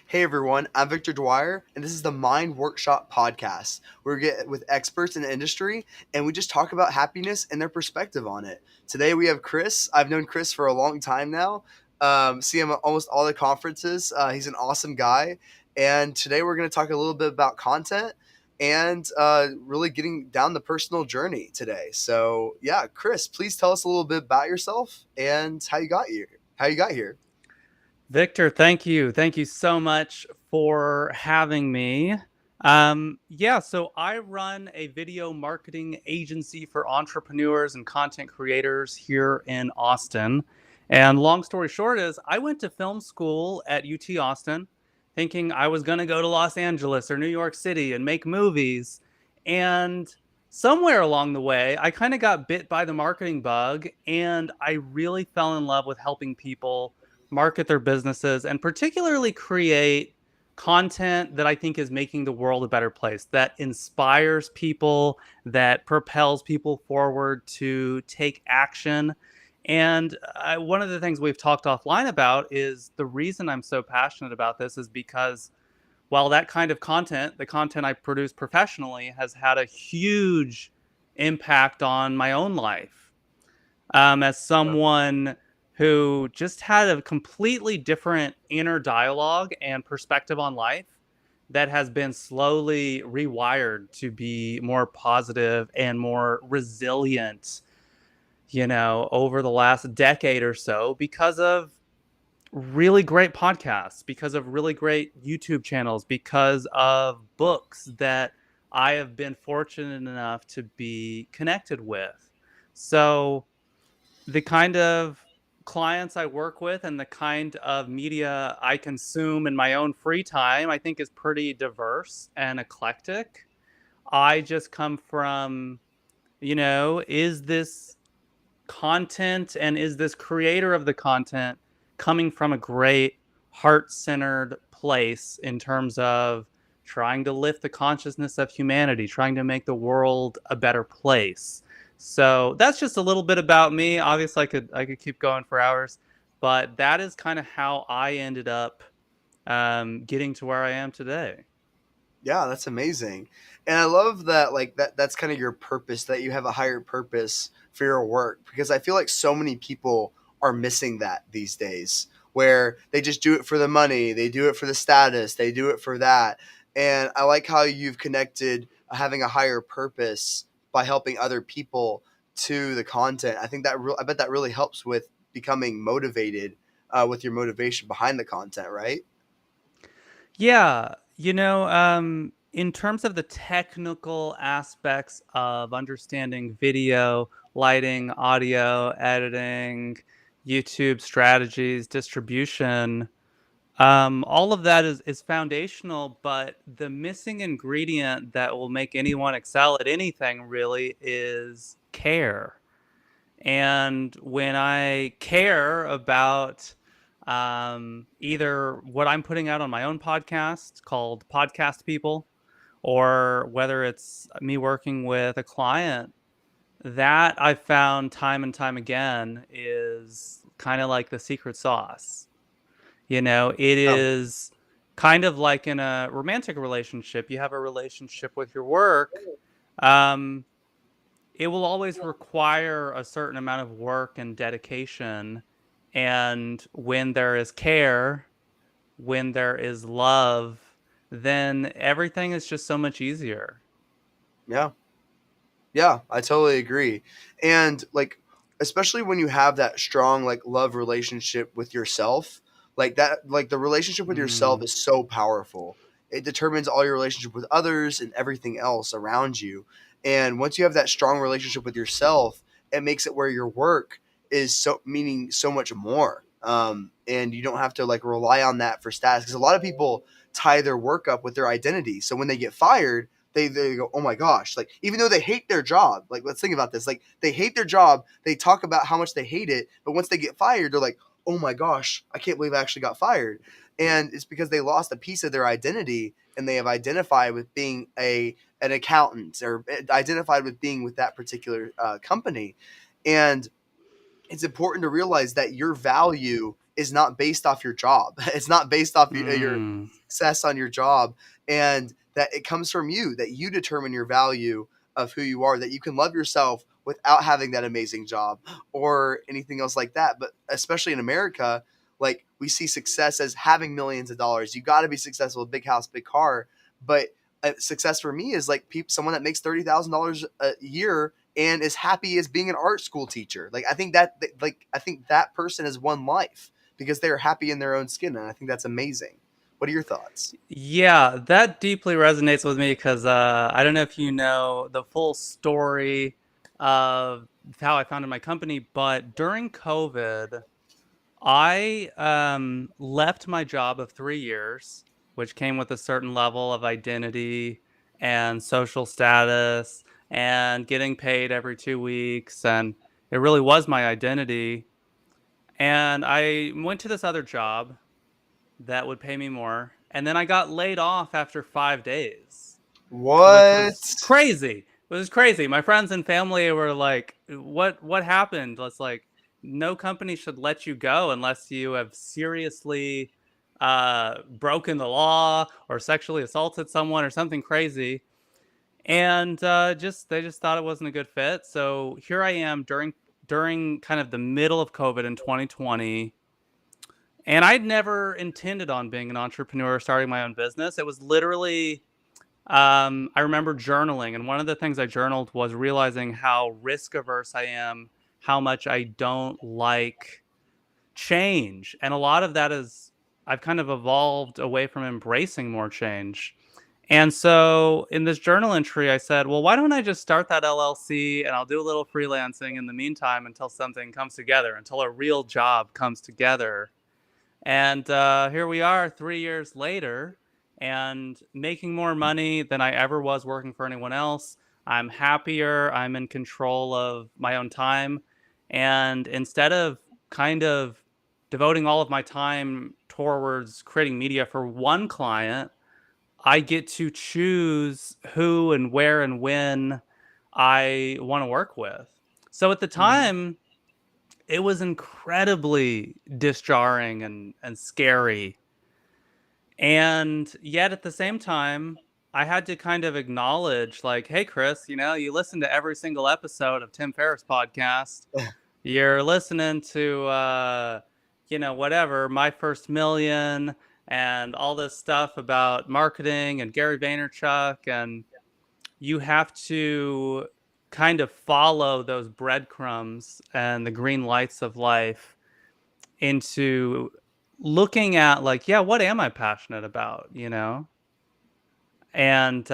Hey everyone, I'm Victor Dwyer, and this is the Mind Workshop podcast, where we get with experts in the industry and we just talk about happiness and their perspective on it. Today we have Chris. I've known Chris for a long time now. See him at almost all the conferences. He's an awesome guy, and today we're going to talk a little bit about content and really getting down the personal journey today. So yeah, Chris, please tell us a little bit about yourself and how you got here. How you got here. Victor, thank you. Thank you so much for having me. So I run a video marketing agency for entrepreneurs and content creators here in Austin. And long story short is I went to film school at UT Austin thinking I was going to go to Los Angeles or New York City and make movies. And somewhere along the way, I kind of got bit by the marketing bug and I really fell in love with helping people market their businesses, and particularly create content that I think is making the world a better place, that inspires people, that propels people forward to take action. And one of the things we've talked offline about is the reason I'm so passionate about this is because while that kind of content, the content I produce professionally, has had a huge impact on my own life as someone who just had a completely different inner dialogue and perspective on life that has been slowly rewired to be more positive and more resilient, over the last decade or so because of really great podcasts, because of really great YouTube channels, because of books that I have been fortunate enough to be connected with. So, the kind of clients I work with and the kind of media I consume in my own free time, I think is pretty diverse and eclectic. I just come from, is this content and is this creator of the content coming from a great heart centered place in terms of trying to lift the consciousness of humanity, trying to make the world a better place. So that's just a little bit about me. Obviously, I could keep going for hours, but that is kind of how I ended up getting to where I am today. Yeah, that's amazing. And I love that that's kind of your purpose, that you have a higher purpose for your work, because I feel like so many people are missing that these days, where they just do it for the money, they do it for the status, they do it for that. And I like how you've connected having a higher purpose by helping other people to the content. I think I bet that really helps with becoming motivated, with your motivation behind the content, right? Yeah, in terms of the technical aspects of understanding video, lighting, audio, editing, YouTube strategies, distribution, all of that is foundational, but the missing ingredient that will make anyone excel at anything really is care. And when I care about either what I'm putting out on my own podcast called Podcast People, or whether it's me working with a client, that I've found time and time again is kind of like the secret sauce. It Yeah. is kind of like in a romantic relationship. You have a relationship with your work. Um, it will always require a certain amount of work and dedication. And when there is care, when there is love, then everything is just so much easier. Yeah. Yeah, I totally agree. And especially when you have that strong love relationship with yourself, the relationship with yourself Mm. is so powerful. It determines all your relationship with others and everything else around you. And once you have that strong relationship with yourself, it makes it where your work is so meaning so much more. And you don't have to rely on that for status, because a lot of people tie their work up with their identity. So when they get fired, they go, oh my gosh, even though they hate their job, let's think about this, they hate their job, they talk about how much they hate it, but once they get fired, they're like, oh my gosh, I can't believe I actually got fired. And it's because they lost a piece of their identity, and they have identified with being a an accountant, or identified with being with that particular company. And it's important to realize that your value is not based off your job. It's not based off your Mm. success on your job, and that it comes from you, that you determine your value of who you are, that you can love yourself without having that amazing job or anything else like that. But especially in America, like we see success as having millions of dollars. You got to be successful, big house, big car. But success for me is like someone that makes $30,000 a year and is happy as being an art school teacher. I think that person has won life because they're happy in their own skin, and I think that's amazing. What are your thoughts? Yeah, that deeply resonates with me because I don't know if you know the full story of how I founded my company, but during COVID, I left my job of 3 years, which came with a certain level of identity and social status and getting paid every 2 weeks. And it really was my identity. And I went to this other job that would pay me more. And then I got laid off after 5 days, which was What? crazy. It was crazy. My friends and family were like, What happened?" It's like, no company should let you go unless you have seriously broken the law or sexually assaulted someone or something crazy. And just they just thought it wasn't a good fit. So here I am during kind of the middle of COVID in 2020, and I'd never intended on being an entrepreneur, starting my own business. It was literally, I remember journaling, and one of the things I journaled was realizing how risk averse I am, how much I don't like change. And a lot of that is, I've kind of evolved away from embracing more change. And so in this journal entry, I said, well, why don't I just start that LLC and I'll do a little freelancing in the meantime until something comes together, until a real job comes together. And here we are 3 years later and making more money than I ever was working for anyone else. I'm happier. I'm in control of my own time. And instead of kind of devoting all of my time towards creating media for one client, I get to choose who and where and when I want to work with. So at the Mhm. time, it was incredibly disjarring and scary. And yet at the same time, I had to kind of acknowledge, like, hey, Chris, you listen to every single episode of Tim Ferriss podcast. You're listening to, whatever, My First Million and all this stuff about marketing and Gary Vaynerchuk. And you have to kind of follow those breadcrumbs and the green lights of life into looking at, like, yeah, what am I passionate about? And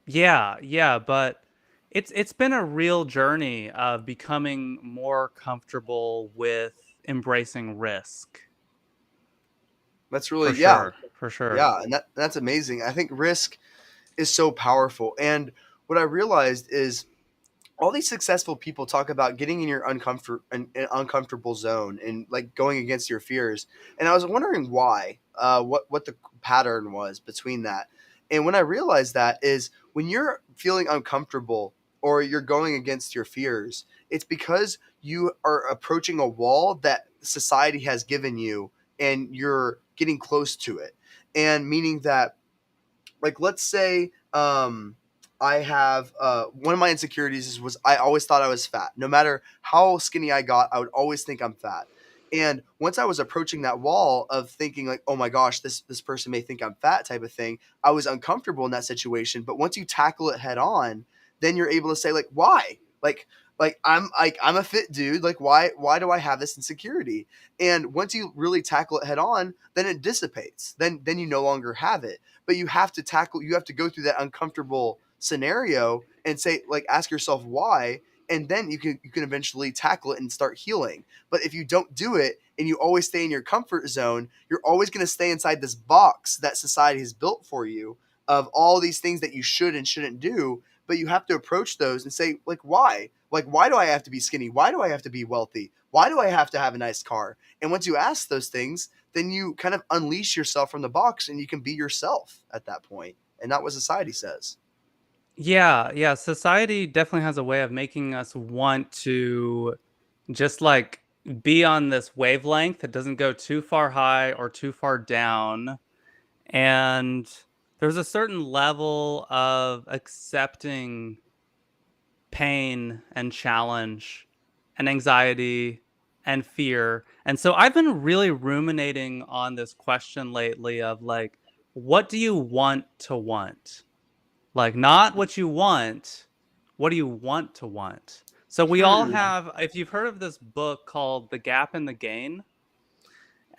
yeah, but it's been a real journey of becoming more comfortable with embracing risk. That's For really, yeah, sure, for sure. yeah, and that's amazing. I think risk is so powerful, and what I realized is all these successful people talk about getting in your an uncomfortable zone and like going against your fears. And I was wondering why, what the pattern was between that. And when I realized that is when you're feeling uncomfortable or you're going against your fears, it's because you are approaching a wall that society has given you and you're getting close to it. And meaning that, like, let's say I have one of my insecurities was I always thought I was fat. No matter how skinny I got, I would always think I'm fat. And once I was approaching that wall of thinking like, oh my gosh, this person may think I'm fat type of thing, I was uncomfortable in that situation. But once you tackle it head on, then you're able to say like, why? I'm a fit dude. Like why do I have this insecurity? And once you really tackle it head on, then it dissipates. Then you no longer have it. But you have to go through that uncomfortable scenario and say like ask yourself why, and then you can eventually tackle it and start healing. But if you don't do it and you always stay in your comfort zone, you're always going to stay inside this box that society has built for you of all these things that you should and shouldn't do. But you have to approach those and say like why, like why do I have to be skinny, why do I have to be wealthy, why do I have to have a nice car? And once you ask those things, then you kind of unleash yourself from the box and you can be yourself at that point and not what society says. Yeah, yeah, society definitely has a way of making us want to just like be on this wavelength that doesn't go too far high or too far down. And there's a certain level of accepting pain and challenge and anxiety and fear. And so I've been really ruminating on this question lately of like, what do you want to want? Like, not what you want, what do you want to want? So we all Hmm. have, if you've heard of this book called The Gap and the Gain,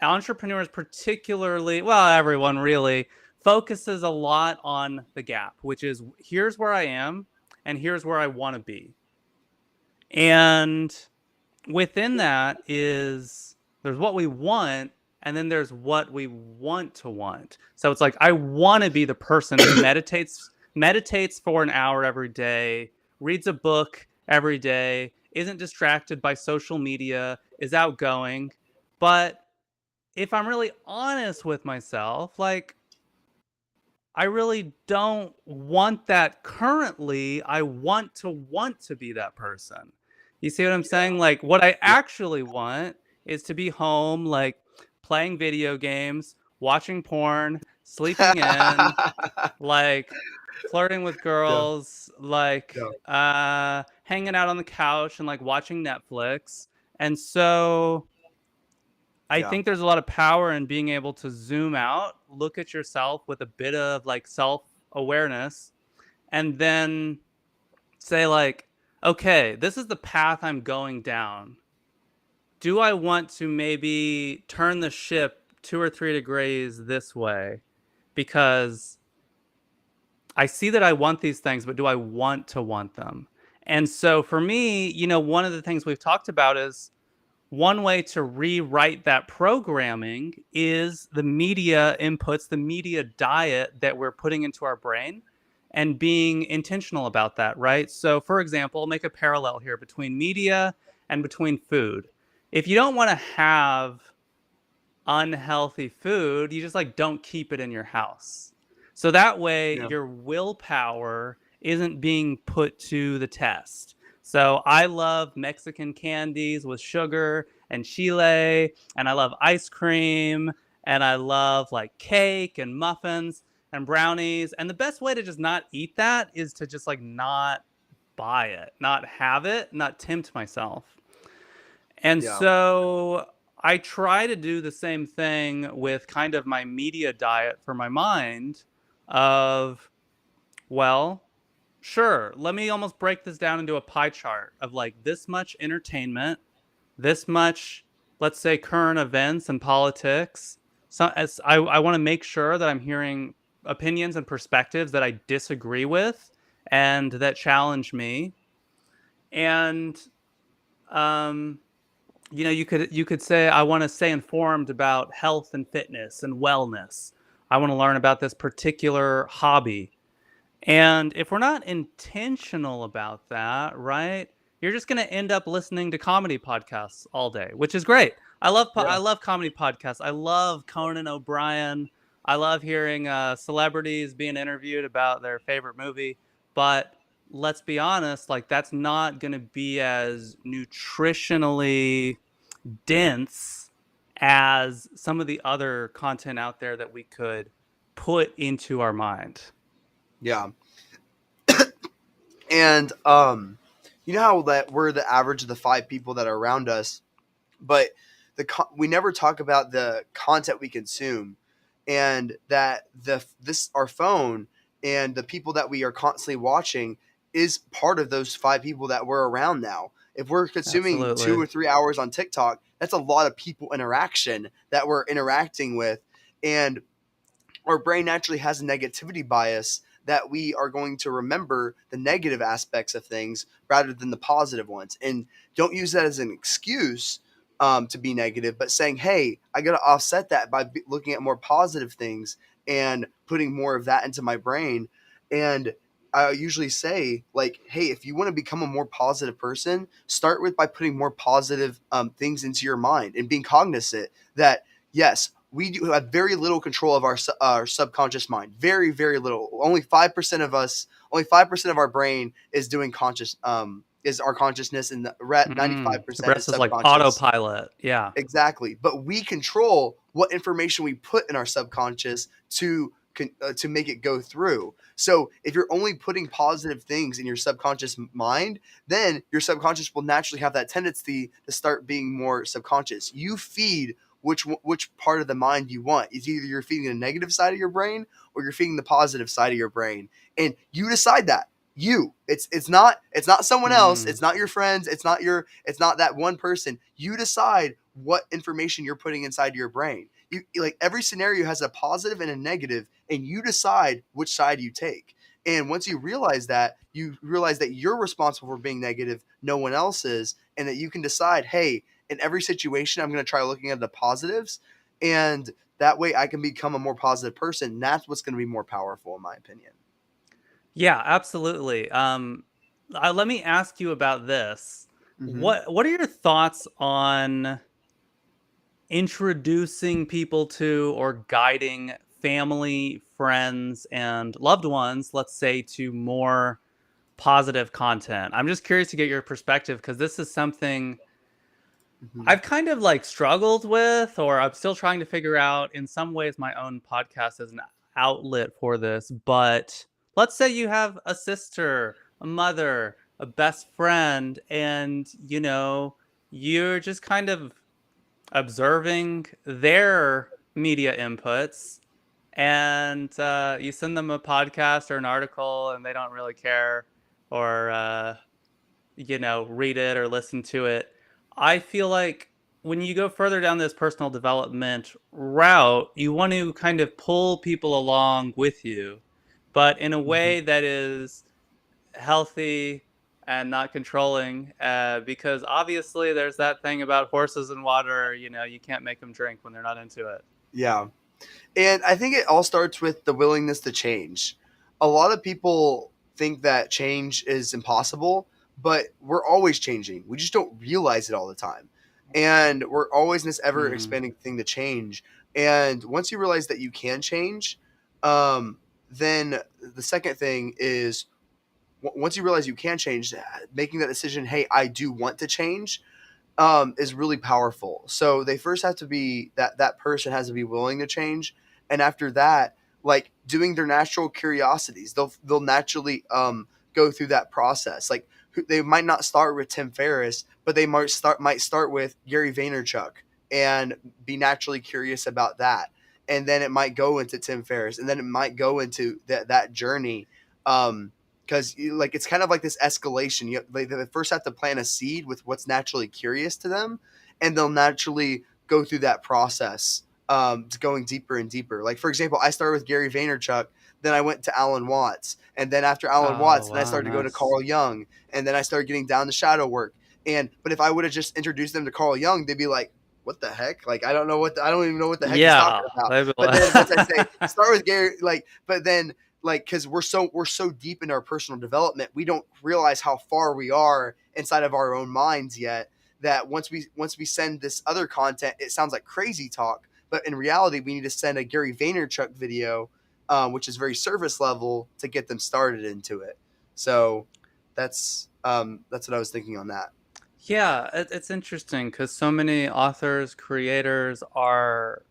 entrepreneurs, particularly, well, everyone really focuses a lot on the gap, which is here's where I am and here's where I want to be. And within that is there's what we want and then there's what we want to want. So it's like I want to be the person who meditates for an hour every day, reads a book every day, isn't distracted by social media, is outgoing. But if I'm really honest with myself, like I really don't want that currently. I want to be that person. You see what I'm saying? Like what I Yeah. actually want is to be home, like playing video games, watching porn, sleeping in, like flirting with Yeah. girls, like Yeah. hanging out on the couch and like watching Netflix. And so I Yeah. think there's a lot of power in being able to zoom out, look at yourself with a bit of like self awareness, and then say, like, okay, this is the path I'm going down. Do I want to maybe turn the ship 2 or 3 degrees this way? Because I see that I want these things, but do I want to want them? And so for me, one of the things we've talked about is one way to rewrite that programming is the media inputs, the media diet that we're putting into our brain and being intentional about that, right? So, for example, make a parallel here between media and between food. If you don't want to have unhealthy food, you just like don't keep it in your house. So that way Yeah. your willpower isn't being put to the test. So I love Mexican candies with sugar and chile, and I love ice cream, and I love like cake and muffins and brownies. And the best way to just not eat that is to just like not buy it, not have it, not tempt myself. And Yeah. so I try to do the same thing with kind of my media diet for my mind of, well, sure, let me almost break this down into a pie chart of like this much entertainment, this much, let's say, current events and politics. So as I want to make sure that I'm hearing opinions and perspectives that I disagree with and that challenge me. And um, you could say I want to stay informed about health and fitness and wellness. I want to learn about this particular hobby. And if we're not intentional about that, right? You're just going to end up listening to comedy podcasts all day, which is great. I Yeah. love comedy podcasts. I love Conan O'Brien. I love hearing celebrities being interviewed about their favorite movie, but let's be honest, like that's not going to be as nutritionally dense as some of the other content out there that we could put into our mind. Yeah. And you know how that we're the average of the five people that are around us, but we never talk about the content we consume, and that the this our phone and the people that we are constantly watching is part of those five people that we're around now. If we're consuming two Absolutely. or 3 hours on TikTok, that's a lot of people interaction that we're interacting with, and our brain naturally has a negativity bias that we are going to remember the negative aspects of things rather than the positive ones. And don't use that as an excuse to be negative, but saying, hey, I got to offset that by looking at more positive things and putting more of that into my brain. And I usually say, like, hey, if you want to become a more positive person, start with by putting more positive things into your mind and being cognizant that, yes, we do have very little control of our subconscious mind. Very, very little. Only 5% of us, only 5% of our brain is doing conscious. is our consciousness, and the 95% is Rest is like subconscious. autopilot. Yeah. Exactly. But we control what information we put in our subconscious to make it go through. So if you're only putting positive things in your subconscious mind, then your subconscious will naturally have that tendency to start being more subconscious. You feed which part of the mind you want. It's either you're feeding the negative side of your brain or you're feeding the positive side of your brain, and you decide that. It's not someone else. Mm. It's not your friends. It's not that one person. You decide what information you're putting inside your brain. Like every scenario has a positive and a negative, and you decide which side you take. And once you realize that you're responsible for being negative, no one else is, and that you can decide, hey, in every situation, I'm going to try looking at the positives, and that way I can become a more positive person. That's what's going to be more powerful, in my opinion. Yeah, absolutely. Let me ask you about this. Hmm. What are your thoughts on introducing people to or guiding family, friends, and loved ones, let's say, to more positive content? I'm just curious to get your perspective because this is something Hmm. I've kind of like struggled with, or I'm still trying to figure out. In some ways, my own podcast is an outlet for this. But let's say you have a sister, a mother, a best friend, and you're just kind of observing their media inputs, and you send them a podcast or an article, and they don't really care, or read it or listen to it. I feel like when you go further down this personal development route, you want to kind of pull people along with you, but in a Hmm. way that is healthy and not controlling. Because obviously, there's that thing about horses and water. You can't make them drink when they're not into it. Yeah. And I think it all starts with the willingness to change. A lot of people think that change is impossible, but we're always changing. We just don't realize it all the time. And we're always in this ever Mm. expanding thing to change. And once you realize that you can change, then the second thing is once you realize you can change, making that decision, hey, I do want to change, is really powerful. So they first have to be that person has to be willing to change, and after that, like doing their natural curiosities, they'll naturally go through that process. Like they might not start with Tim Ferriss, but they might start with Gary Vaynerchuk and be naturally curious about that, and then it might go into Tim Ferriss, and then it might go into that journey. Because like it's kind of like this escalation. They first have to plant a seed with what's naturally curious to them, and they'll naturally go through that process, to going deeper and deeper. Like for example, I started with Gary Vaynerchuk, then I went to Alan Watts, and then after Alan Oh Watts, then I wow, started to go to nice. Carl Jung, and then I started getting down to shadow work. But if I would have just introduced them to Carl Jung, they'd be like, "What the heck? Like I don't even know what the heck he's Yeah, talking about." they But then once I say start with Gary, but then because we're so deep in our personal development, we don't realize how far we are inside of our own minds yet. That once we send this other content, it sounds like crazy talk, but in reality, we need to send a Gary Vaynerchuk video, which is very surface level, to get them started into it. So that's what I was thinking on that. Yeah, it's interesting because so many authors, creators are,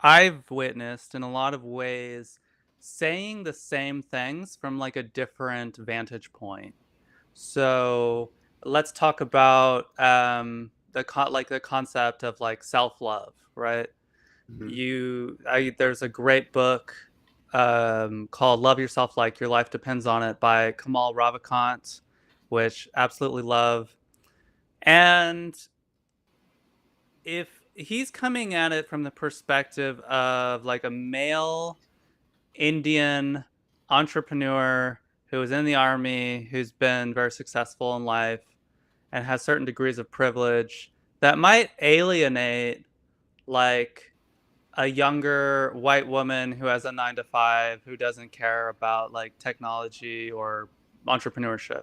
I've witnessed in a lot of ways, saying the same things from like a different vantage point. So let's talk about like the concept of like self love, right? Hmm. There's a great book called "Love Yourself Like Your Life Depends on It" by Kamal Ravikant, which absolutely love. And if he's coming at it from the perspective of like a male Indian entrepreneur who was in the army, who's been very successful in life and has certain degrees of privilege, that might alienate like a younger white woman who has a 9 to 5 who doesn't care about like technology or entrepreneurship.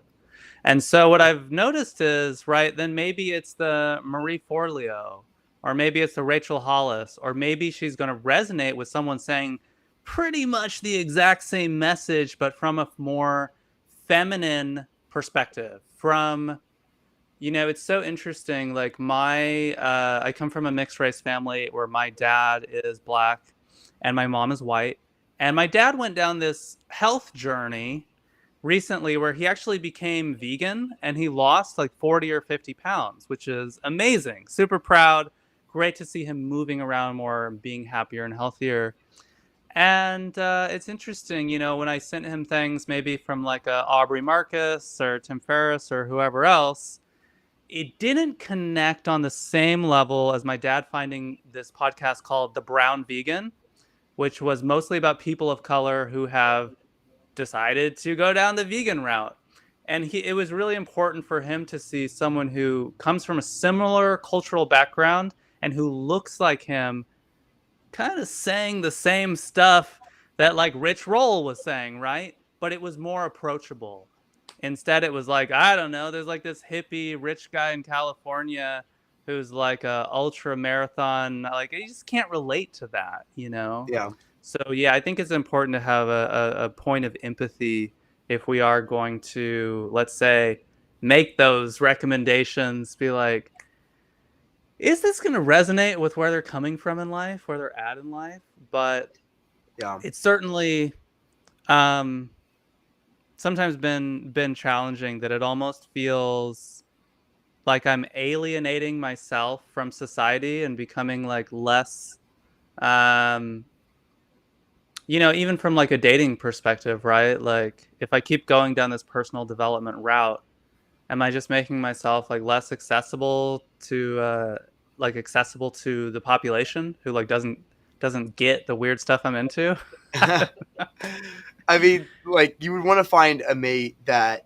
And so what I've noticed is, right, then maybe it's the Marie Forleo, or maybe it's the Rachel Hollis, or maybe she's going to resonate with someone saying pretty much the exact same message, but from a more feminine perspective, from It's so interesting. Like I come from a mixed race family where my dad is black and my mom is white. And my dad went down this health journey recently where he actually became vegan and he lost like 40 or 50 pounds, which is amazing. Super proud. Great to see him moving around more, being happier and healthier. And it's interesting, when I sent him things maybe from like Aubrey Marcus or Tim Ferriss or whoever else, it didn't connect on the same level as my dad finding this podcast called The Brown Vegan, which was mostly about people of color who have decided to go down the vegan route. And it was really important for him to see someone who comes from a similar cultural background and who looks like him kind of saying the same stuff that like Rich Roll was saying, right? But it was more approachable. Instead, it was like, I don't know, there's like this hippie rich guy in California who's like a ultra marathon. Like, you just can't relate to that. Yeah. So, yeah, I think it's important to have a point of empathy if we are going to, let's say, make those recommendations, be like, is this going to resonate with where they're coming from in life, where they're at in life? But Yeah. it's certainly um, sometimes been challenging that it almost feels like I'm alienating myself from society and becoming like less, um, even from like a dating perspective, right? Like if I keep going down this personal development route, am I just making myself like less accessible to the population who like doesn't get the weird stuff I'm into? I mean, like you would want to find a mate that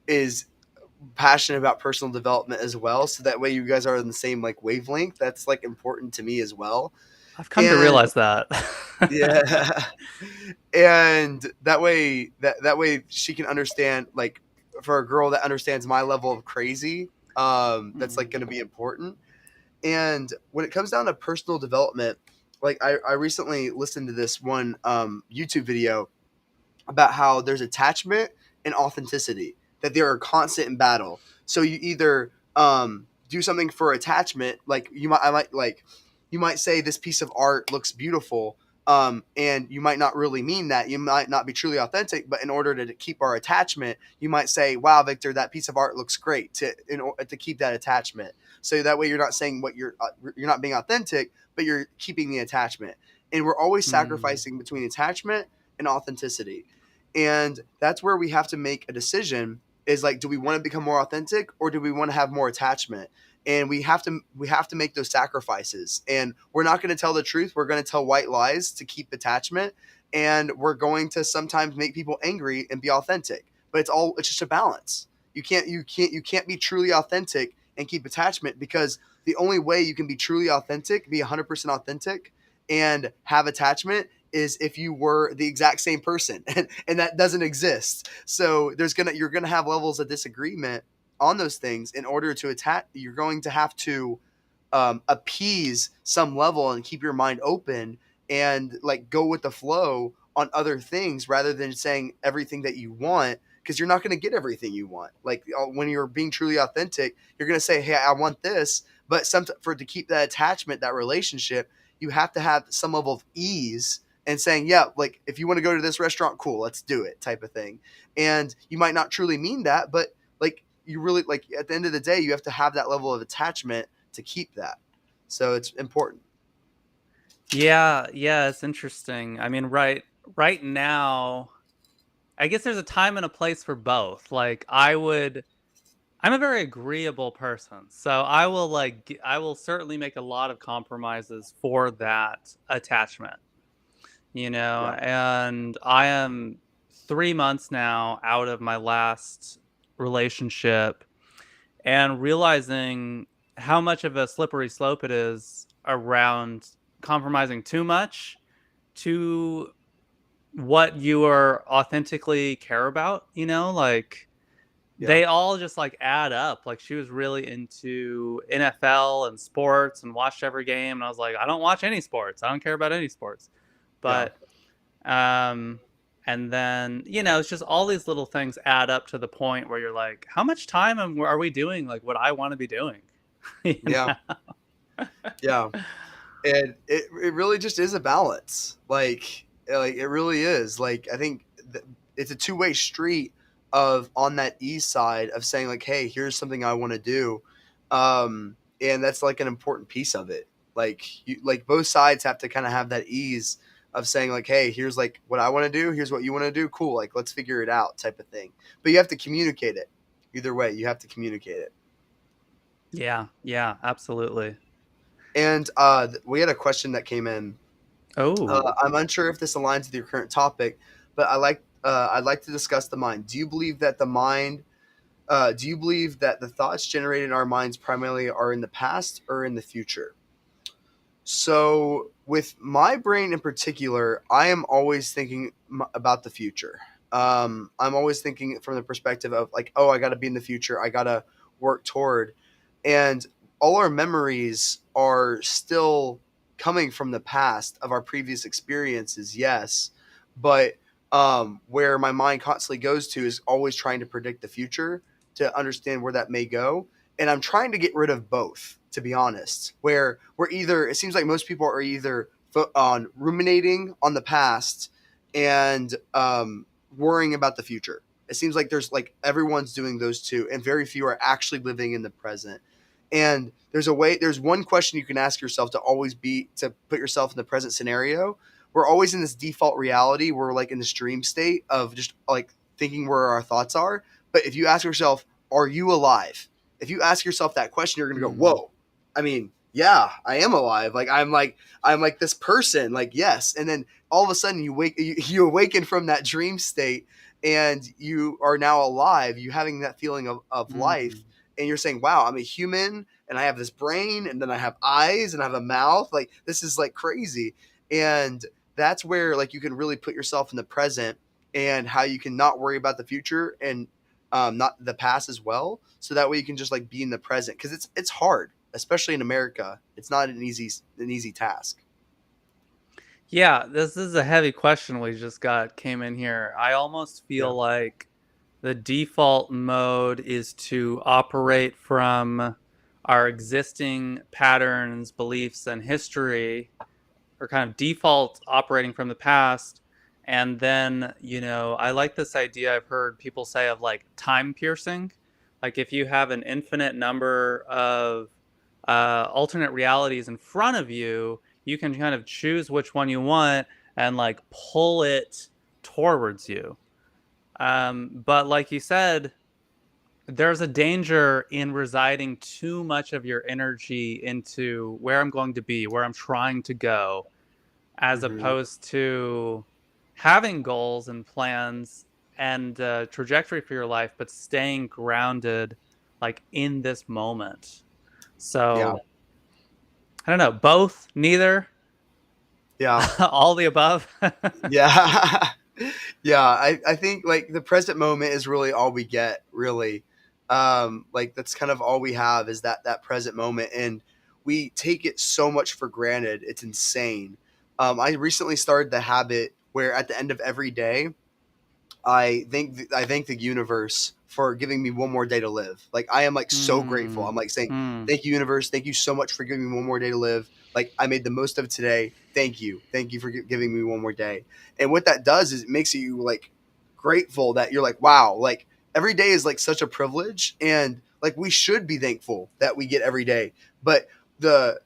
is passionate about personal development as well, so that way you guys are on the same like wavelength. That's like important to me as well. I've come to And realize that. yeah, and that way she can understand, like, for a girl that understands my level of crazy, that's like going to be important. And when it comes down to personal development, like I recently listened to this one YouTube video about how there's attachment and authenticity, that they are constant in battle. So you either do something for attachment, like you might say this piece of art looks beautiful, and you might not really mean that. You might not be truly authentic, but in order to keep our attachment, you might say, "Wow, Victor, that piece of art looks great," to keep that attachment. So that way, you're not saying what you're not being authentic, but you're keeping the attachment. And we're always Hmm. sacrificing between attachment and authenticity. And that's where we have to make a decision, is like, do we want to become more authentic, or do we want to have more attachment? And we have to make those sacrifices. And we're not going to tell the truth. We're going to tell white lies to keep attachment. And we're going to sometimes make people angry and be authentic. But it's just a balance. You can't be truly authentic and keep attachment, because the only way you can be truly authentic, be 100% authentic, and have attachment is if you were the exact same person, and that doesn't exist. So you're gonna have levels of disagreement on those things. In order to attack, you're going to have to appease some level and keep your mind open, and like go with the flow on other things, rather than saying everything that you want, because you're not going to get everything you want. Like when you're being truly authentic, you're going to say, hey, I want this, but for to keep that attachment, that relationship, you have to have some level of ease and saying, yeah, like if you want to go to this restaurant, cool, let's do it, type of thing. And you might not truly mean that, but like you really, like, at the end of the day, you have to have that level of attachment to keep that. So it's important. Yeah, yeah, it's interesting. I mean, right now, I guess there's a time and a place for both. Like I'm a very agreeable person. So I will certainly make a lot of compromises for that attachment, Yeah. and I am 3 months now out of my last relationship and realizing how much of a slippery slope it is around compromising too much to what you are authentically care about, like Yeah. they all just like add up. Like she was really into NFL and sports and watched every game, and I was like, I don't watch any sports. I don't care about any sports. Yeah. But um And then, it's just all these little things add up to the point where you're like, how much time are we doing like what I want to be doing? you Yeah. know? Yeah. And it really just is a balance. Like it really is. Like I think it's a two-way street of on that east side of saying like, hey, here's something I want to do. And that's like an important piece of it. Like both sides have to kind of have that ease of saying like, hey, here's like what I want to do, here's what you want to do, cool, like let's figure it out type of thing. But you have to communicate it. Either way, you have to communicate it. Yeah, yeah, absolutely. And we had a question that came in. Oh. I'm unsure if this aligns with your current topic, but I'd like to discuss the mind. Do you believe that the mind? Do you believe that the thoughts generated in our minds primarily are in the past or in the future? So, with my brain in particular, I am always thinking about the future. I'm always thinking from the perspective of like, oh, I got to be in the future. I got to work toward. And all our memories are still coming from the past of our previous experiences, yes. But where my mind constantly goes to is always trying to predict the future to understand where that may go, and I'm trying to get rid of both, to be honest. Where we're either, it seems like most people are either on ruminating on the past and worrying about the future. It seems like there's like everyone's doing those two, and very few are actually living in the present. And there's one question you can ask yourself to always be to put yourself in the present scenario. We're always in this default reality. We're like in this dream state of just like thinking where our thoughts are. But if you ask yourself, are you alive? If you ask yourself that question, you're gonna go, Mm, whoa. I mean, yeah, I am alive. I'm like this person. Like yes, and then all of a sudden you awaken from that dream state, and you are now alive. You having that feeling of life, mm, and you're saying, wow, I'm a human, and I have this brain, and then I have eyes, and I have a mouth. Like this is like crazy, and that's where like you can really put yourself in the present and how you can not worry about the future and not the past as well. So that way you can just like be in the present because it's hard, especially in America. It's not an easy task. yeah, this is a heavy question we just got came in here. I almost Yeah. feel like the default mode is to operate from our existing patterns, beliefs, and history, or kind of default operating from the past. And then, I like this idea I've heard people say of like time piercing. Like if you have an infinite number of alternate realities in front of you, you can kind of choose which one you want and like pull it towards you. But like you said, there's a danger in residing too much of your energy into where I'm going to be, where I'm trying to go, as Hmm. opposed to having goals and plans and trajectory for your life, but staying grounded like in this moment. Yeah. So I don't know, both, neither, Yeah. all the above. Yeah. Yeah. I think like the present moment is really all we get, really. Like that's kind of all we have is that present moment. And we take it so much for granted. It's insane. I recently started the habit where at the end of every day, I thank the universe for giving me one more day to live. Like I am like so grateful. I'm Hmm. like saying, Hmm. thank you, universe. Thank you so much for giving me one more day to live. Like I made the most of today. Thank you. Thank you for giving me one more day. And what that does is it makes you like grateful that you're like, wow, like every day is like such a privilege, and like we should be thankful that we get every day. But the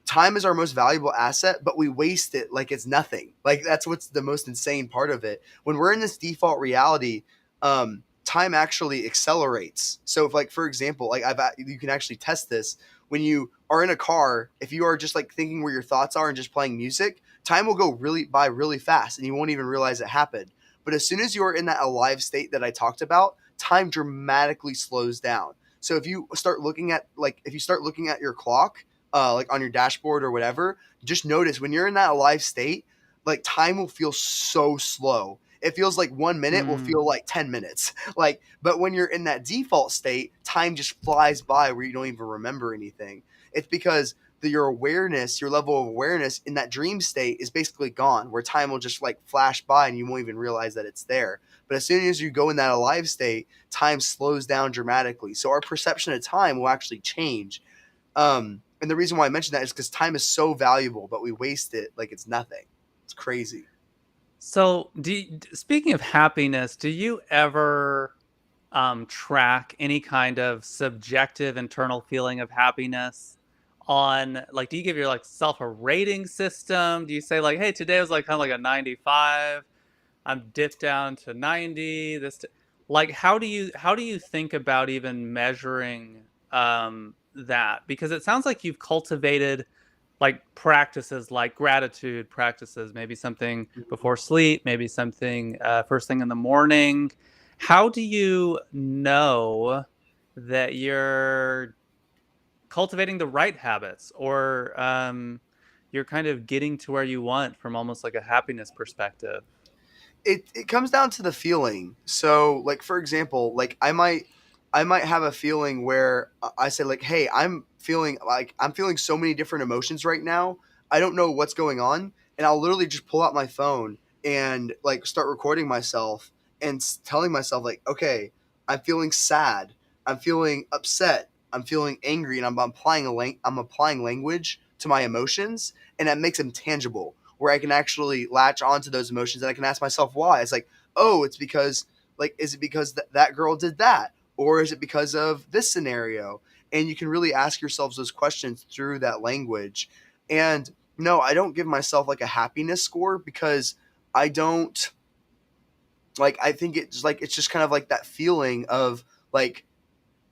time is our most valuable asset, but we waste it like it's nothing. Like that's what's the most insane part of it. When we're in this default reality, time actually accelerates. So if like for example, like you can actually test this when you are in a car. If you are just like thinking where your thoughts are and just playing music, time will go really by really fast, and you won't even realize it happened. But as soon as you are in that alive state that I talked about, time dramatically slows down. So if you start looking at your clock like on your dashboard or whatever, just notice when you're in that alive state, like time will feel so slow. It feels like 1 minute will Hmm. feel like 10 minutes. Like, but when you're in that default state, time just flies by where you don't even remember anything. It's because that your awareness, your level of awareness in that dream state is basically gone, where time will just like flash by and you won't even realize that it's there. But as soon as you go in that alive state, time slows down dramatically. So our perception of time will actually change. And the reason why I mentioned that is because time is so valuable, but we waste it like it's nothing. It's crazy. So, speaking of happiness, do you ever track any kind of subjective internal feeling of happiness on like do you give your like self a rating system? Do you say like, hey, today was like kind of like a 95, I'm dipped down to 90, like how do you think about even measuring that? Because it sounds like you've cultivated like practices like gratitude practices, maybe something Mhm. before sleep, maybe something first thing in the morning. How do you know that you're cultivating the right habits, or you're kind of getting to where you want from almost like a happiness perspective? It comes down to the feeling. So like for example, like I might have a feeling where I say like, "Hey, I'm feeling so many different emotions right now. I don't know what's going on." And I'll literally just pull out my phone and like start recording myself and telling myself like, "Okay, I'm feeling sad. I'm feeling upset. I'm feeling angry." And I'm applying language to my emotions, and that makes them tangible, where I can actually latch onto those emotions and I can ask myself why. It's like, oh, it's because like, is it because that girl did that? Or is it because of this scenario? And you can really ask yourselves those questions through that language. And no, I don't give myself like a happiness score because I don't like, I think it's just kind of like that feeling of like,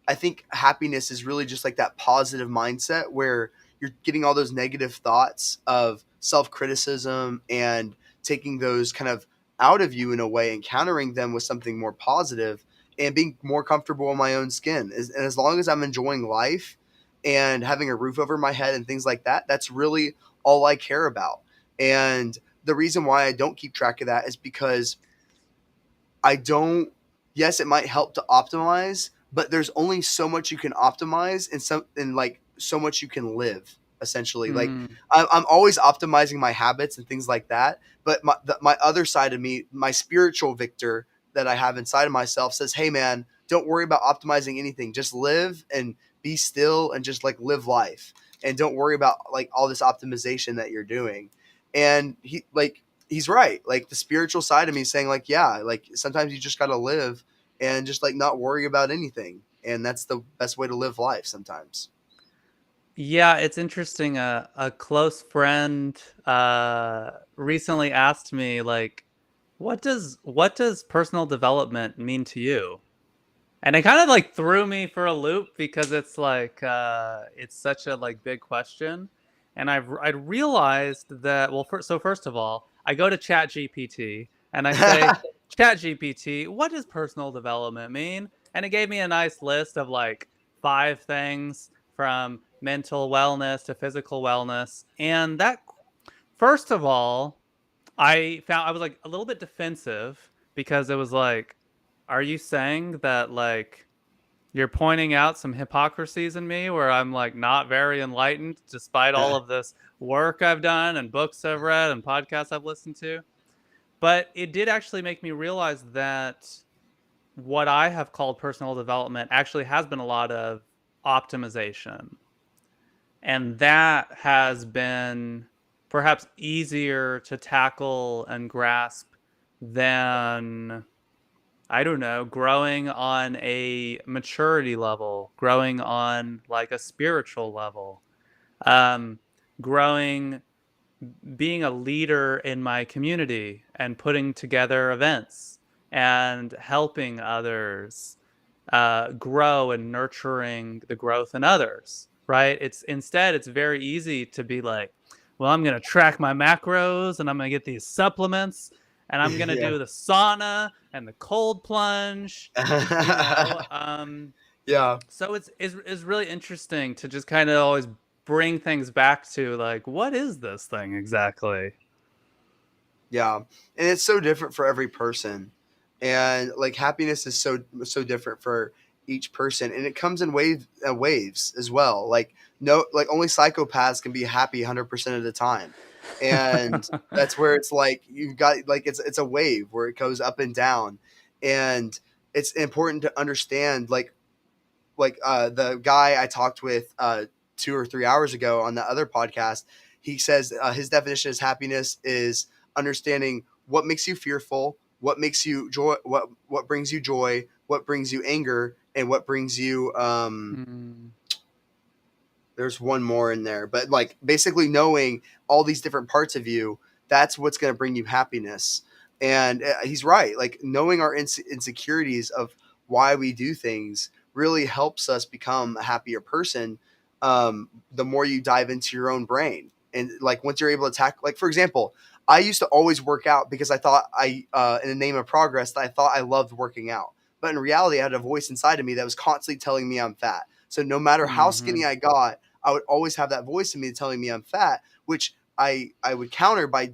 I think happiness is really just like that positive mindset where you're getting all those negative thoughts of self criticism and taking those kind of out of you in a way and countering them with something more positive and being more comfortable in my own skin. And as long as I'm enjoying life and having a roof over my head and things like that, that's really all I care about. And the reason why I don't keep track of that is because I don't. Yes, it might help to optimize, but there's only so much you can optimize and like so much you can live. Essentially, like Mm. I'm always optimizing my habits and things like that. But my other side of me, my spiritual Victor that I have inside of myself, says, "Hey, man, don't worry about optimizing anything. Just live and be still and just like live life, and don't worry about like all this optimization that you're doing." And he's right. Like the spiritual side of me saying like, yeah, like sometimes you just got to live and just like not worry about anything. And that's the best way to live life sometimes. Yeah, it's interesting. A close friend recently asked me, like, what does personal development mean to you? And it kind of like threw me for a loop because it's like it's such a like big question. And I realized that, well, first of all, I go to Chat GPT and I say, Chat GPT, what does personal development mean? And it gave me a nice list of like 5 things, from mental wellness to physical wellness. And that, first of all, I was like a little bit defensive because it was like, are you saying that like you're pointing out some hypocrisies in me where I'm like not very enlightened despite all of this work I've done and books I've read and podcasts I've listened to? But it did actually make me realize that what I have called personal development actually has been a lot of optimization. And that has been perhaps easier to tackle and grasp than, I don't know, growing on a maturity level, growing on like a spiritual level, um, growing, being a leader in my community and putting together events and helping others grow and nurturing the growth in others. Right? It's very easy to be like, well, I'm gonna track my macros and I'm gonna get these supplements and I'm gonna Yeah. do the sauna and the cold plunge, you know. Yeah. So it's really interesting to just kind of always bring things back to like, what is this thing exactly? Yeah. And it's so different for every person. And like happiness is so different for each person, and it comes in waves as well. Like no, like only psychopaths can be happy 100% of the time, and that's where it's like you've got like it's a wave where it goes up and down, and it's important to understand the guy I talked with 2 or 3 hours ago on the other podcast. He says his definition of happiness is understanding what makes you fearful, what makes you joy, what brings you joy, what brings you anger, and what brings you Mm. there's one more in there, but like basically knowing all these different parts of you, that's what's going to bring you happiness. And he's right. Like knowing our insecurities of why we do things really helps us become a happier person. The more you dive into your own brain, and like once you're able to attack, like for example, I used to always work out because I thought in the name of progress, I thought I loved working out. But in reality, I had a voice inside of me that was constantly telling me I'm fat. So no matter how Mhm. skinny I got, I would always have that voice in me telling me I'm fat, which I would counter by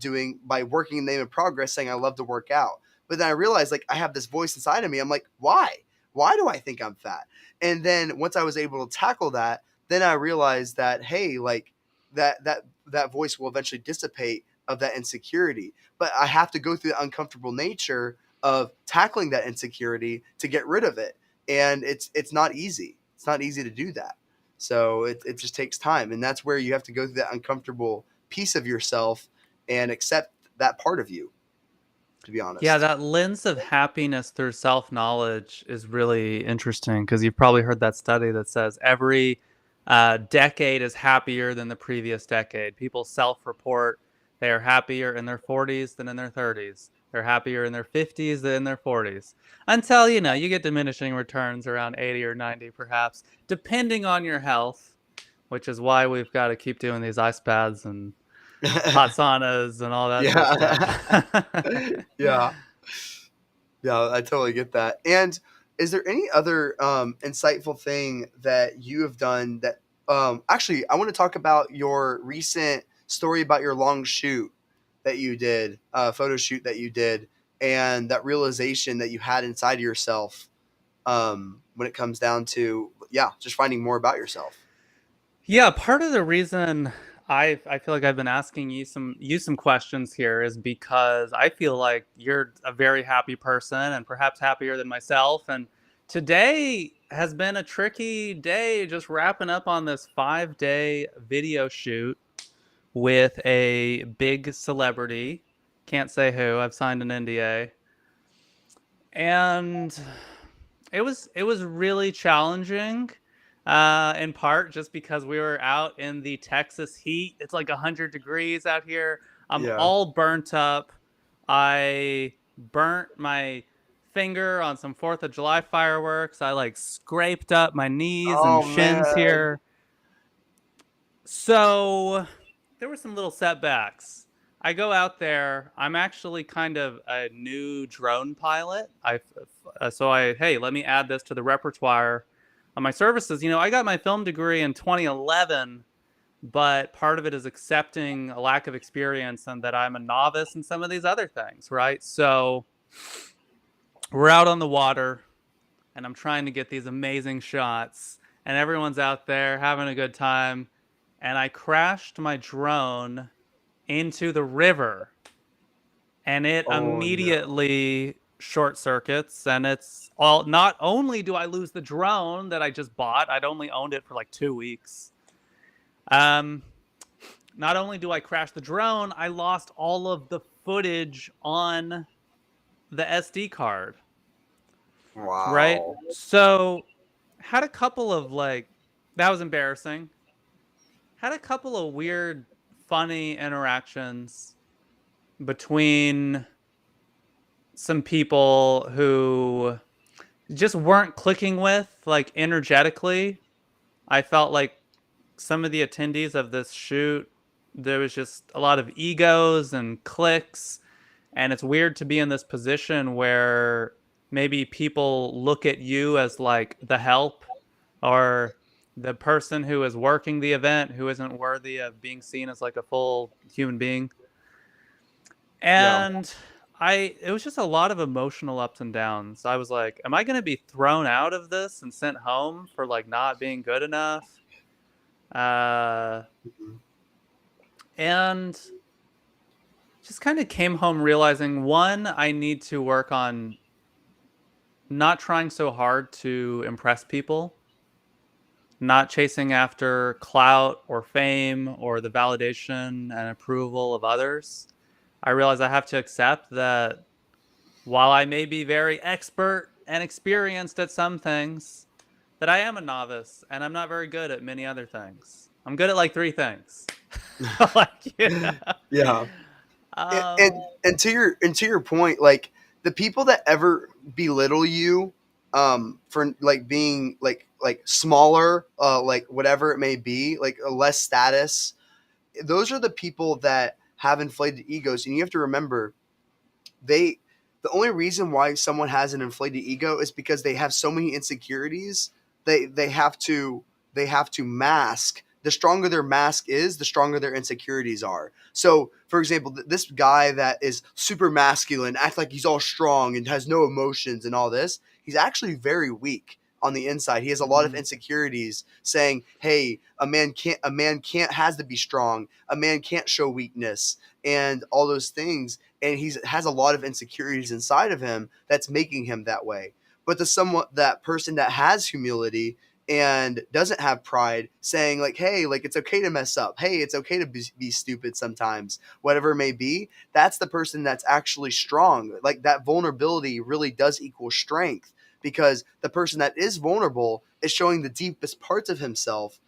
working in the name of progress, saying I love to work out. But then I realized like I have this voice inside of me. I'm like, why? Why do I think I'm fat? And then once I was able to tackle that, then I realized that hey, like that voice will eventually dissipate of that insecurity. But I have to go through the uncomfortable nature of tackling that insecurity to get rid of it. And it's not easy. It's not easy to do that. So it just takes time. And that's where you have to go through that uncomfortable piece of yourself and accept that part of you, to be Yeah, honest. that lens of happiness through self-knowledge is really interesting because you've probably heard that study that says every decade is happier than the previous decade. People self-report they are happier in their 40s than in their 30s. They're happier in their 50s than in their 40s. Until, you get diminishing returns around 80 or 90 perhaps, depending on your health, which is why we've got to keep doing these ice baths and hot saunas and all that good stuff. Yeah. Yeah. Yeah, I totally get that. And is there any other insightful thing that you have done that actually I want to talk about your recent story about your long shoot that you did, photo shoot that you did, and that realization that you had inside of yourself when it comes down to yeah, just finding more about yourself. Yeah, part of the reason I feel like I've been asking you some questions here is because I feel like you're a very happy person and perhaps happier than myself. And today has been a tricky day, just wrapping up on this 5-day video shoot with a big celebrity. Can't say who. I've signed an NDA. And it was really challenging, in part just because we were out in the Texas heat. It's like 100 degrees out here. I'm Yeah. all burnt up. I burnt my finger on some 4th of July fireworks. I like scraped up my knees and Oh shins man. here. So there were some little setbacks. I go out there. I'm actually kind of a new drone pilot. Hey, let me add this to the repertoire of my services. I got my film degree in 2011, but part of it is accepting a lack of experience and that I'm a novice in some of these other things, right? So we're out on the water and I'm trying to get these amazing shots, and everyone's out there having a good time. And I crashed my drone into the river, and it Oh no. immediately short circuits. And it's all, not only do I lose the drone that I just bought, I'd only owned it for like 2 weeks. Um, Not only do I crash the drone, I lost all of the footage on the SD card, right? Wow. So had a couple of like, that was embarrassing. Had a couple of weird, funny interactions between some people who just weren't clicking with, like, energetically. I felt like some of the attendees of this shoot, there was just a lot of egos and cliques. And it's weird to be in this position where maybe people look at you as like the help, or the person who is working the event who isn't worthy of being seen as like a full human being. Yeah. And it was just a lot of emotional ups and downs. I was like, am I going to be thrown out of this and sent home for like not being good enough? Uh, Mhm. and just kind of came home realizing, one, I need to work on not trying so hard to impress people, not chasing after clout or fame or the validation and approval of others. I realize I have to accept that while I may be very expert and experienced at some things, that I am a novice and I'm not very good at many other things. I'm good at like three things. Like, yeah. Yeah. and, and Um, and to your point, like the people that ever belittle you for like being like smaller, like whatever it may be, like a less status, those are the people that have inflated egos. And you have to remember, they the only reason why someone has an inflated ego is because they have so many insecurities. They have to mask. The stronger their mask is, the stronger their insecurities are. So for example, this guy that is super masculine, acts like he's all strong and has no emotions and all this, he's actually very weak on the inside. He has a lot of mhm. insecurities, saying, hey, a man can't has to be strong, a man can't show weakness, and all those things. And he has a lot of insecurities inside of him that's making him that way. But the somewhat that person that has humility and doesn't have pride, saying like, hey, like it's okay to mess up, hey, it's okay to be stupid sometimes, whatever it may be, that's the person that's actually strong. Like that vulnerability really does equal strength, because the person that is vulnerable is showing the deepest parts of himself,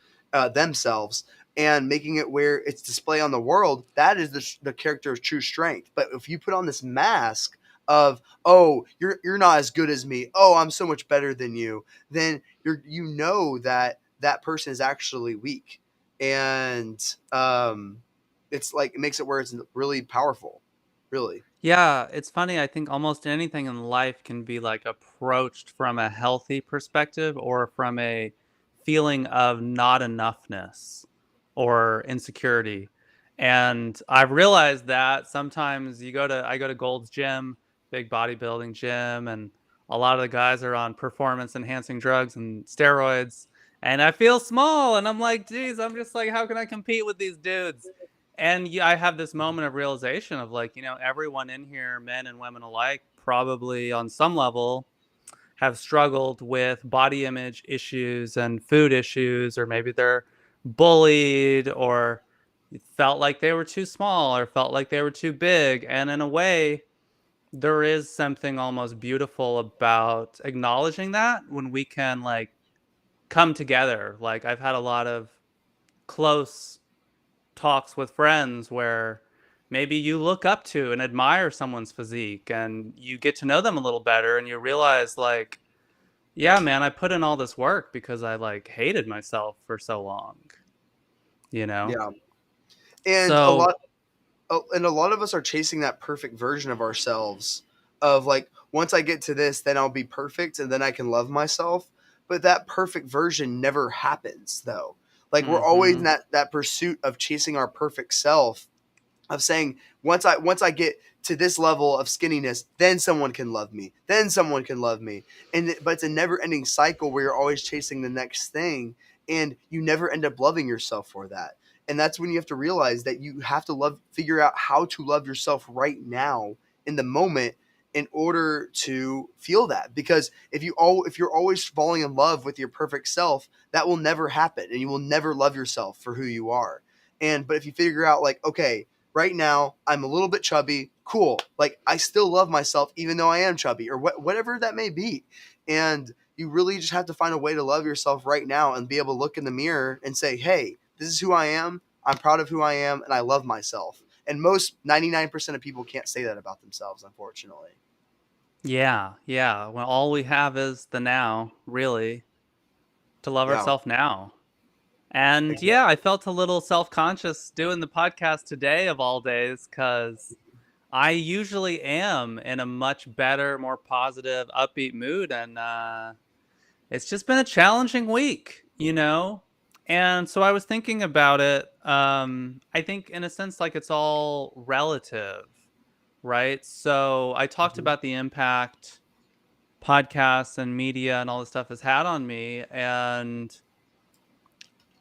themselves, and making it where it's display on the world. That is the character of true strength. But if you put on this mask of, oh, you're not as good as me, oh, I'm so much better than you, then that that person is actually weak. And it's like, it makes it where it's really powerful, really. Yeah, it's funny. I think almost anything in life can be like approached from a healthy perspective or from a feeling of not enoughness or insecurity. And I've realized that sometimes I go to Gold's Gym, big bodybuilding gym, and a lot of the guys are on performance enhancing drugs and steroids. And I feel small and I'm like, geez, I'm just like, how can I compete with these dudes? And yeah, I have this moment of realization of like, everyone in here, men and women alike, probably on some level have struggled with body image issues and food issues, or maybe they're bullied or felt like they were too small or felt like they were too big. And in a way, there is something almost beautiful about acknowledging that when we can like come together. Like I've had a lot of close talks with friends where maybe you look up to and admire someone's physique and you get to know them a little better and you realize like, yeah, man, I put in all this work because I like hated myself for so long, you know? Yeah. and a So, lot and a lot of us are chasing that perfect version of ourselves, of like, once I get to this, then I'll be perfect and then I can love myself. But that perfect version never happens, though. Like, we're always in mhm. that pursuit of chasing our perfect self, of saying, once I get to this level of skinniness, then someone can love me, then someone can love me. But it's a never ending cycle where you're always chasing the next thing, and you never end up loving yourself for that. And that's when you have to realize that you have to figure out how to love yourself right now, in the moment, in order to feel that. Because if you're always falling in love with your perfect self, that will never happen, and you will never love yourself for who you are. But if you figure out, like, okay, right now I'm a little bit chubby, cool, like I still love myself even though I am chubby, or whatever that may be. And you really just have to find a way to love yourself right now, and be able to look in the mirror and say, hey, this is who I am, I'm proud of who I am, and I love myself. And most 99% of people can't say that about themselves, unfortunately. Yeah, yeah. Well, all we have is the now, really, to love Yeah, ourselves now. And yeah, I felt a little self conscious doing the podcast today of all days because I usually am in a much better, more positive, upbeat mood. And it's just been a challenging week, you know? And so I was thinking about it. I think, in a sense, like it's all relative. right? So I talked Mhm. about the impact podcasts and media and all this stuff has had on me. And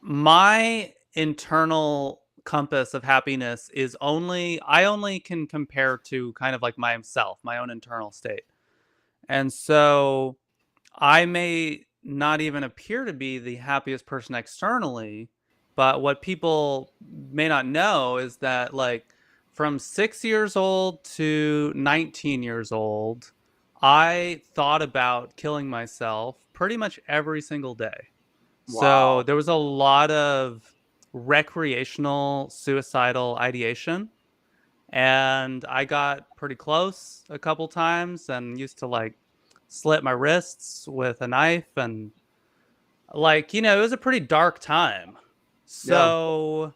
my internal compass of happiness is I only can compare to kind of like myself, my own internal state. And so I may not even appear to be the happiest person externally, but what people may not know is that, like, from 6 years old to 19 years old, I thought about killing myself pretty much every single day. So Wow. there was a lot of recreational suicidal ideation, and I got pretty close a couple times and used to like slit my wrists with a knife, and like, it was a pretty dark time. Yeah. So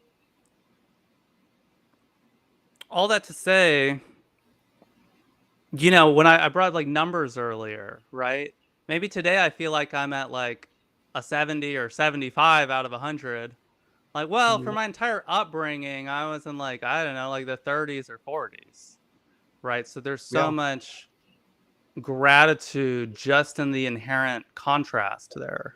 all that to say, when I brought like numbers earlier, right? Maybe today I feel like I'm at like a 70 or 75 out of 100. Like, well, for Mhm. my entire upbringing, I was in like, I don't know, like the 30s or 40s, right? So there's so Yeah. much gratitude just in the inherent contrast there.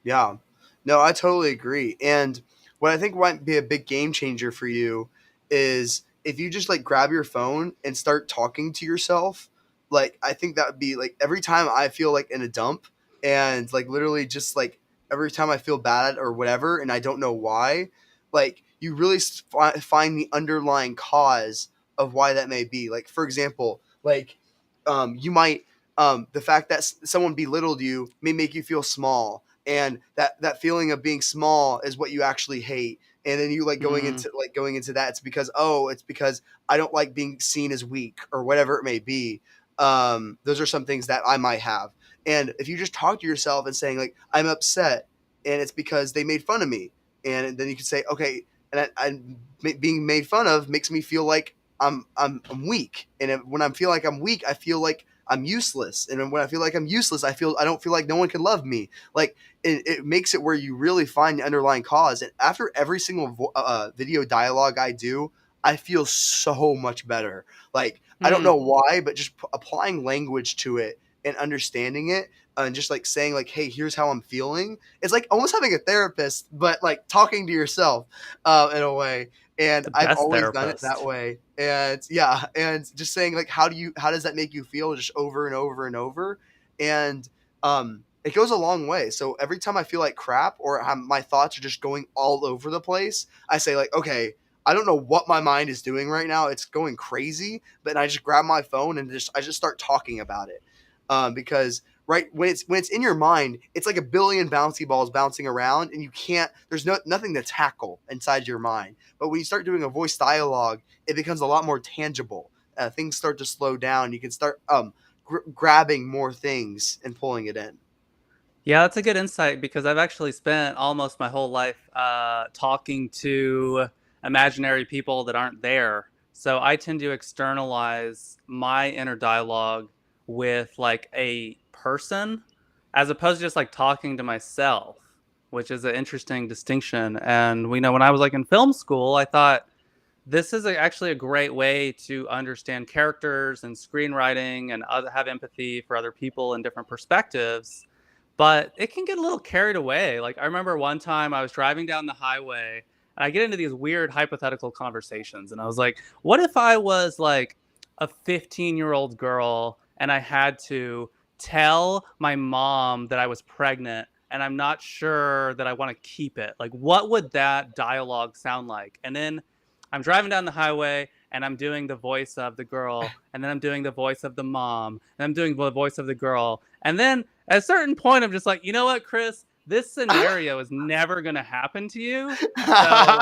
Yeah. No, I totally agree. And what I think might be a big game changer for you is if you just like grab your phone and start talking to yourself. Like, I think that would be like every time I feel like in a dump, and like literally just like every time I feel bad or whatever and I don't know why, like you really find the underlying cause of why that may be. Like, for example, like you might the fact that someone belittled you may make you feel small, and that feeling of being small is what you actually hate. And then you like Mm, going into that, it's because I don't like being seen as weak or whatever it may be. Those are some things that I might have. And if you just talk to yourself and saying like I'm upset and it's because they made fun of me, and then you can say okay, and being made fun of makes me feel like I'm weak, and when I feel like I'm weak, I feel like I'm useless, and when I feel like I'm useless, I don't feel like no one can love me. Like it makes it where you really find the underlying cause. And after every single video dialogue I do, I feel so much better. Like I don't mm, know why, but just applying language to it and understanding it, and just like saying like, "Hey, here's how I'm feeling." It's like almost having a therapist, but like talking to yourself in a way. And the I've best always done it that therapist. way. And yeah, and just saying like, how does that make you feel, just over and over and over. And it goes a long way. So every time I feel like crap or my thoughts are just going all over the place, I say like, okay, I don't know what my mind is doing right now. It's going crazy, but I just grab my phone and I just start talking about it, because right when it's in your mind, it's like a billion bouncy balls bouncing around, and you can't. There's nothing to tackle inside your mind. But when you start doing a voice dialogue, it becomes a lot more tangible. Things start to slow down. You can start grabbing more things and pulling it in. Yeah, that's a good insight because I've actually spent almost my whole life talking to imaginary people that aren't there. So I tend to externalize my inner dialogue with like a person as opposed to just like talking to myself, which is an interesting distinction. And we know when I was like in film school, I thought this is actually a great way to understand characters and screenwriting and have empathy for other people and different perspectives. But it can get a little carried away. Like I remember one time I was driving down the highway and I get into these weird hypothetical conversations. And I was like, what if I was like a 15-year-old girl and I had to tell my mom that I was pregnant and I'm not sure that I want to keep it? Like, what would that dialogue sound like? And then I'm driving down the highway and I'm doing the voice of the girl, and then I'm doing the voice of the mom, and I'm doing the voice of the girl. And then at a certain point, I'm just like, you know what, Chris? This scenario is never going to happen to you. So,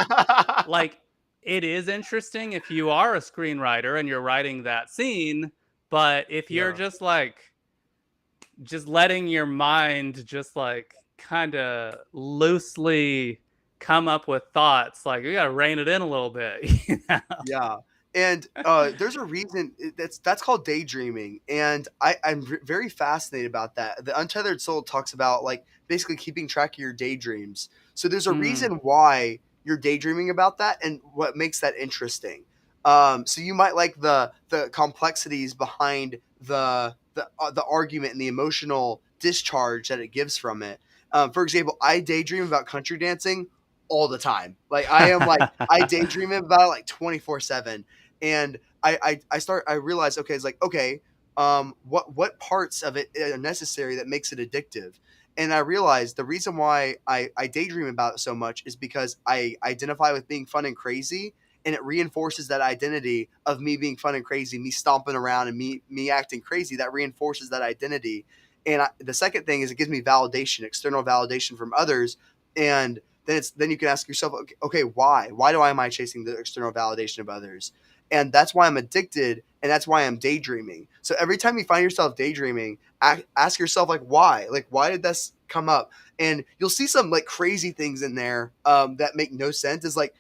like, it is interesting if you are a screenwriter and you're writing that scene. But if you're Yeah. just like, just letting your mind just like kind of loosely come up with thoughts, like you got to rein it in a little bit. Yeah. And there's a reason that's called daydreaming, and I'm very fascinated about that. The Untethered Soul talks about like basically keeping track of your daydreams. So there's a Mm, reason why you're daydreaming about that, and what makes that interesting. So you might like the complexities behind the argument and the emotional discharge that it gives from it. For example, I daydream about country dancing all the time. Like I am like I daydream about it like 24/7, and I realize, okay, it's like, okay, what parts of it are necessary that makes it addictive. And I realized the reason why I daydream about it so much is because I identify with being fun and crazy, and it reinforces that identity of me being fun and crazy, me stomping around and me acting crazy. That reinforces that identity. And the second thing is it gives me validation, external validation from others, and then you can ask yourself, okay, why? Why do I am I chasing the external validation of others? And that's why I'm addicted, and that's why I'm daydreaming. So every time you find yourself daydreaming, ask yourself, like, why? Like, why did this come up? And you'll see some like crazy things in there that make no sense. Is like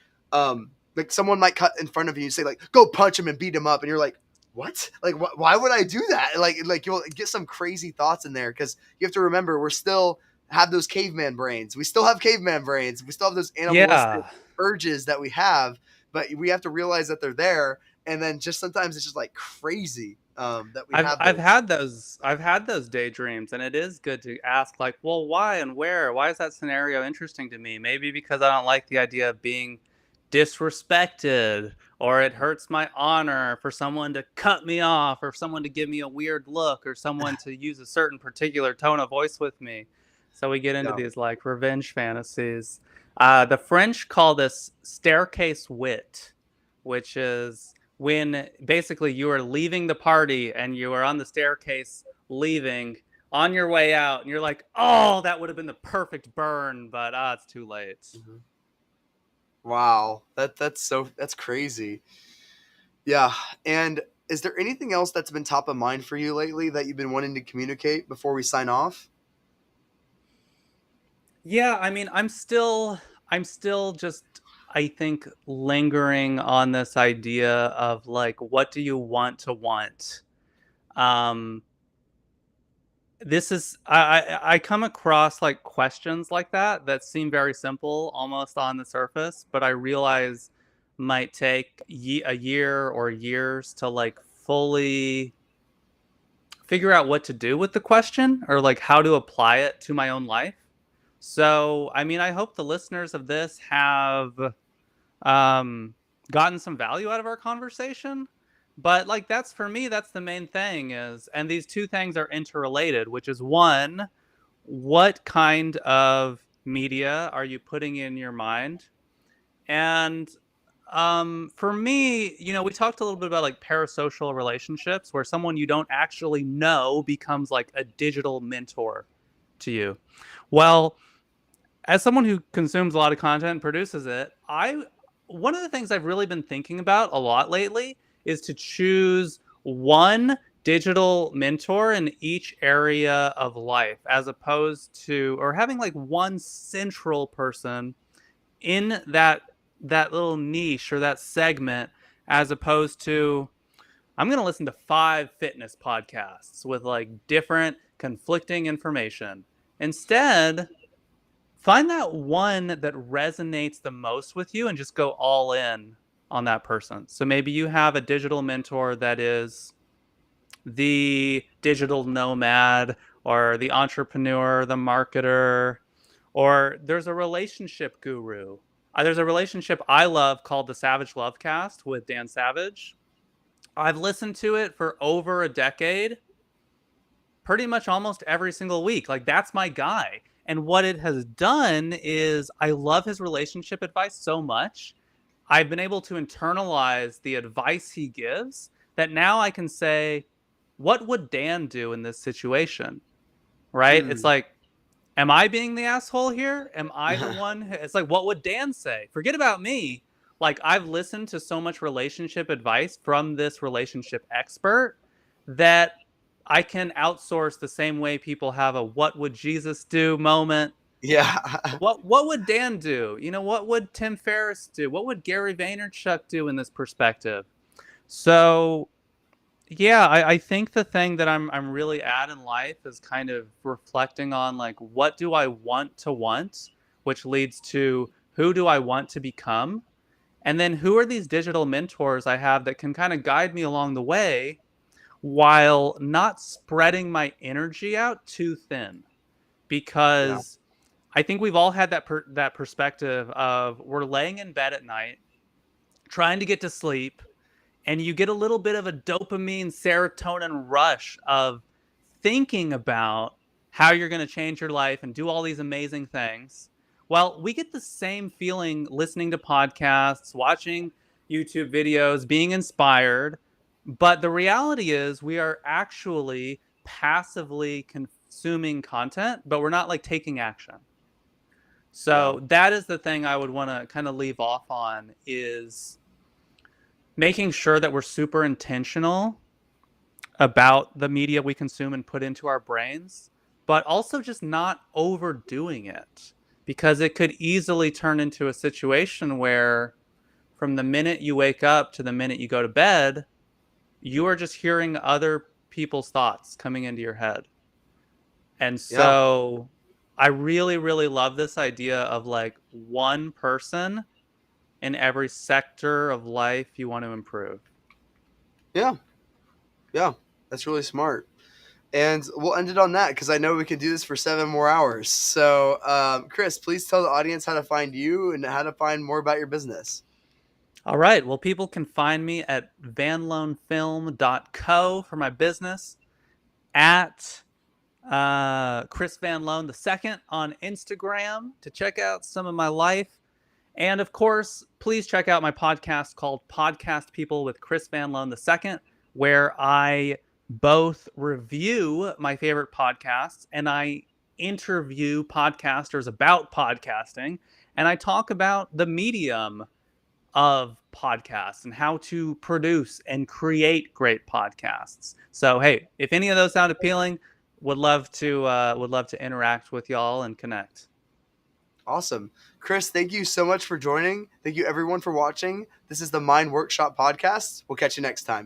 someone might cut in front of you and say, like, go punch him and beat him up, and you're like, what? Like, why would I do that? Like you'll get some crazy thoughts in there, because you have to remember, we're still have those caveman brains. We still have caveman brains. We still have those animalistic Yeah. urges that we have, but we have to realize that they're there. And then just sometimes it's just like crazy that we have I've those. had those daydreams, and it is good to ask, like, well, why and where? Why is that scenario interesting to me? Maybe because I don't like the idea of being disrespected, or it hurts my honor for someone to cut me off, or someone to give me a weird look, or someone to use a certain particular tone of voice with me. So we get into Yeah. these like revenge fantasies. The French call this staircase wit, which is when basically you are leaving the party and you are on the staircase leaving on your way out, and you're like, oh, that would have been the perfect burn, but it's too late. Mhm. Wow, that's crazy. Yeah. And is there anything else that's been top of mind for you lately that you've been wanting to communicate before we sign off? Yeah, I mean, I'm still just, I think, lingering on this idea of like, what do you want to want? Um this is I come across like questions like that seem very simple almost on the surface, but I realize might take a year or years to like fully figure out what to do with the question, or like how to apply it to my own life. So, I mean, I hope the listeners of this have um, gotten some value out of our conversation. But like that's for me, that's the main thing is, and these two things are interrelated, which is one, what kind of media are you putting in your mind? And for me, we talked a little bit about like parasocial relationships where someone you don't actually know becomes like a digital mentor to you. Well, as someone who consumes a lot of content and produces it, I one of the things I've really been thinking about a lot lately is to choose one digital mentor in each area of life, as opposed to, or having like one central person in that little niche or that segment, as opposed to, I'm going to listen to 5 fitness podcasts with like different conflicting information. Instead, find that one that resonates the most with you and just go all in on that person. So maybe you have a digital mentor that is the digital nomad, or the entrepreneur, the marketer, or there's a relationship guru. There's a relationship I love called the Savage Love Cast with Dan Savage. I've listened to it for over a decade, pretty much almost every single week. Like, that's my guy. And what it has done is, I love his relationship advice so much. I've been able to internalize the advice he gives, that now I can say, what would Dan do in this situation? Right? It's Hmm. like, am I being the asshole here? Am I the one? It's like, what would Dan say? Forget about me. Like, I've listened to so much relationship advice from this relationship expert that I can outsource the same way people have a what would Jesus do moment. Yeah. What would Dan do? What would Tim Ferriss do? What would Gary Vaynerchuk do in this perspective? So yeah, I think the thing that I'm really at in life is kind of reflecting on like, what do I want to want, which leads to who do I want to become, And then who are these digital mentors I have that can kind of guide me along the way while not spreading my energy out too thin? Yeah. Because I think we've all had that perspective of we're laying in bed at night trying to get to sleep, and you get a little bit of a dopamine serotonin rush of thinking about how you're going to change your life and do all these amazing things. Well, we get the same feeling listening to podcasts, watching YouTube videos, being inspired. But the reality is, we are actually passively consuming content, but we're not like taking action. Yeah. So that is the thing I would want to kind of leave off on is making sure that we're super intentional about the media we consume and put into our brains, but also just not overdoing it because it could easily turn into a situation where from the minute you wake up to the minute you go to bed, you are just hearing other people's thoughts coming into your head. And Yeah. so I really, really love this idea of like one person in every sector of life you want to improve. Yeah. Yeah. That's really smart. And we'll end it on that because I know we could do this for 7 more hours. So, Chris, please tell the audience how to find you and how to find more about your business. All right. Well, people can find me at vanloanfilm.co for my business, at Chris Van Loan II on Instagram to check out some of my life. And of course, please check out my podcast called Podcast People with Chris Van Loan II, where I both review my favorite podcasts and I interview podcasters about podcasting. And I talk about the medium of podcasts and how to produce and create great podcasts. So hey, if any of those sound appealing, would love to interact with y'all and connect. Awesome. Chris, thank you so much for joining. Thank you, everyone, for watching. This is the Mind Workshop podcast. We'll catch you next time.